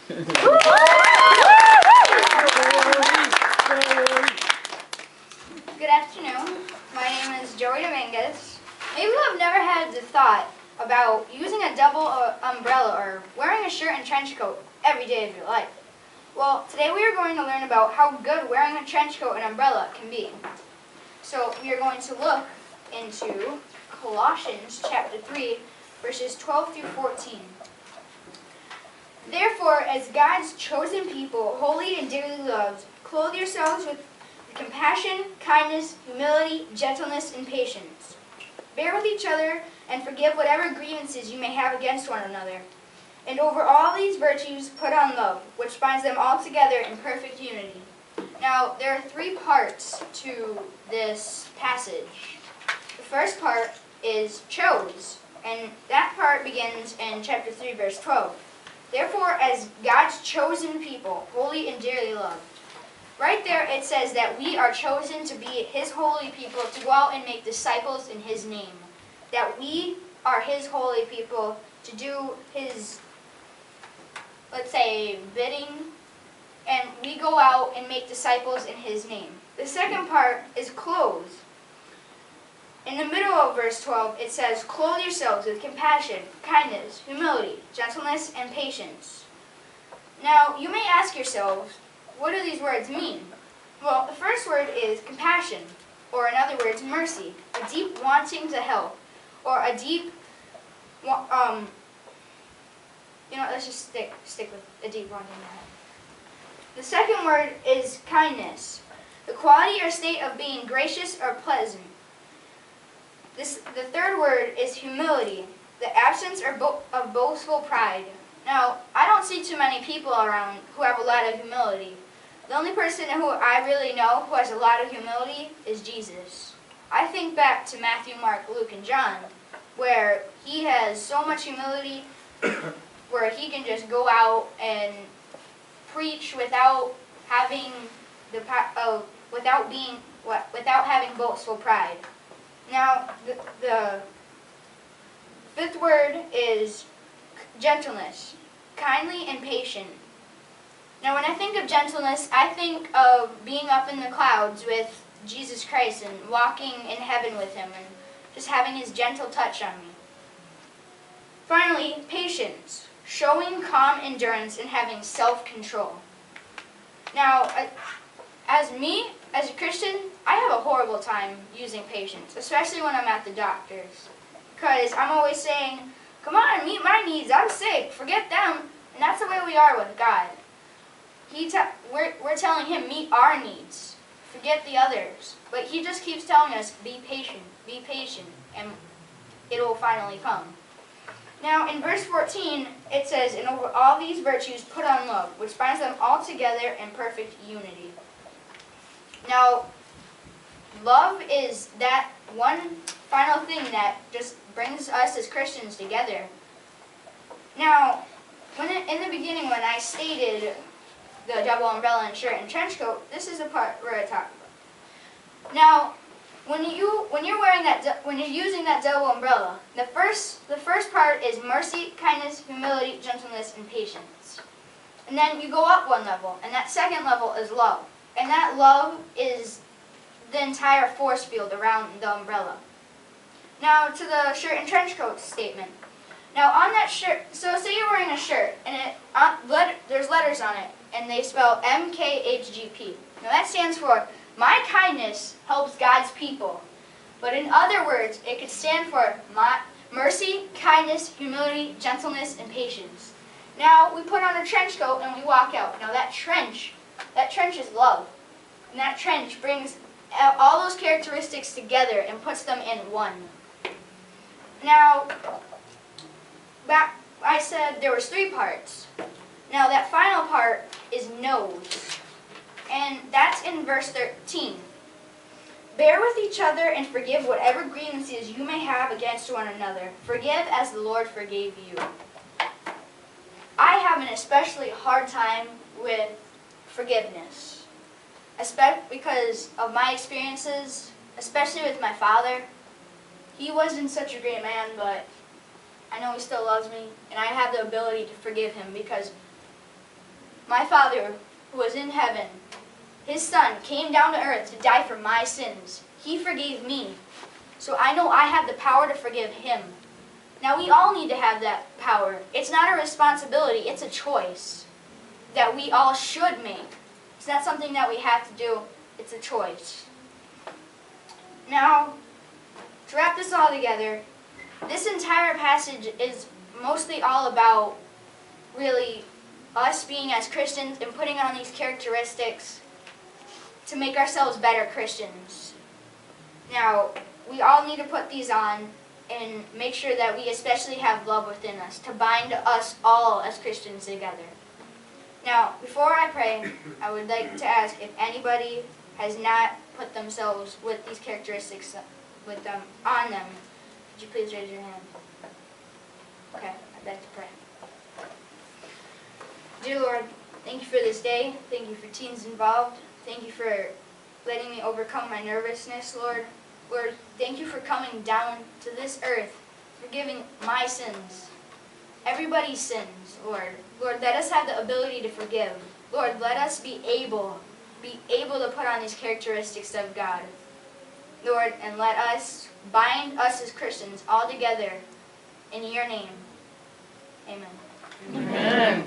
Good afternoon. My name is Joey Dominguez. Maybe you have never had the thought about using a double umbrella or wearing a shirt and trench coat every day of your life. Well, today we are going to learn about how good wearing a trench coat and umbrella can be. So we are going to look into Colossians chapter 3, verses 12 through 14. Therefore, as God's chosen people, holy and dearly loved, clothe yourselves with compassion, kindness, humility, gentleness, and patience. Bear with each other and forgive whatever grievances you may have against one another. And over all these virtues, put on love, which binds them all together in perfect unity. Now, there are three parts to this passage. The first part is chose, and that part begins in chapter 3, verse 12. Therefore, as God's chosen people, holy and dearly loved. Right there it says that we are chosen to be His holy people, to go out and make disciples in His name. That we are His holy people to do His, let's say, bidding, and we go out and make disciples in His name. The second part is clothe. In the middle of verse 12, it says, clothe yourselves with compassion, kindness, humility, gentleness, and patience. Now, you may ask yourselves, what do these words mean? Well, the first word is compassion, or in other words, mercy, a deep wanting to help, or a deep, let's just stick with a deep wanting to help. The second word is kindness, the quality or state of being gracious or pleasant. The third word is humility, the absence of boastful pride. Now, I don't see too many people around who have a lot of humility. The only person who I really know who has a lot of humility is Jesus. I think back to Matthew, Mark, Luke, and John, where he has so much humility, where he can just go out and preach without having without having boastful pride. Now, the fifth word is gentleness, kindly and patient. Now, when I think of gentleness, I think of being up in the clouds with Jesus Christ and walking in heaven with Him and just having His gentle touch on me. Finally, patience, showing calm endurance and having self-control. Now, as a Christian, I have a horrible time using patience, especially when I'm at the doctor's. Because I'm always saying, come on, meet my needs, I'm sick, forget them. And that's the way we are with God. We're telling Him, meet our needs, forget the others. But He just keeps telling us, be patient, and it will finally come. Now, in verse 14, it says, and over all these virtues put on love, which binds them all together in perfect unity. Now, love is that one final thing that just brings us as Christians together. Now, in the beginning when I stated the double umbrella and shirt and trench coat, this is the part where I talk about. Now, when you're using that double umbrella, the first part is mercy, kindness, humility, gentleness, and patience. And then you go up one level, and that second level is love. And that love is the entire force field around the umbrella. Now to the shirt and trench coat statement. Now on that shirt, so say you're wearing a shirt, and there's letters on it, and they spell MKHGP. Now that stands for My Kindness Helps God's People. But in other words, it could stand for mercy, kindness, humility, gentleness, and patience. Now we put on a trench coat and we walk out. Now that trench is love. And that trench brings all those characteristics together and puts them in one. Now, I said there was three parts. Now that final part is knows. And that's in verse 13. Bear with each other and forgive whatever grievances you may have against one another. Forgive as the Lord forgave you. I have an especially hard time with forgiveness, especially because of my experiences, especially with my father. He wasn't such a great man, but I know he still loves me, and I have the ability to forgive him because My Father, who is in heaven, his Son came down to earth to die for my sins. He forgave me. So I know I have the power to forgive him. Now we all need to have that power. It's not a responsibility, it's a choice that we all should make. It's not something that we have to do, it's a choice. Now, to wrap this all together, this entire passage is mostly all about really us being as Christians and putting on these characteristics to make ourselves better Christians. Now, we all need to put these on and make sure that we especially have love within us to bind us all as Christians together. Now, before I pray, I would like to ask if anybody has not put themselves with these characteristics with them on them. Could you please raise your hand? Okay, I'd like to pray. Dear Lord, thank you for this day. Thank you for teens involved. Thank you for letting me overcome my nervousness, Lord. Lord, thank you for coming down to this earth, forgiving my sins, everybody's sins, Lord. Lord, let us have the ability to forgive. Lord, let us be able to put on these characteristics of God. Lord, and let us bind us as Christians all together in your name. Amen. Amen.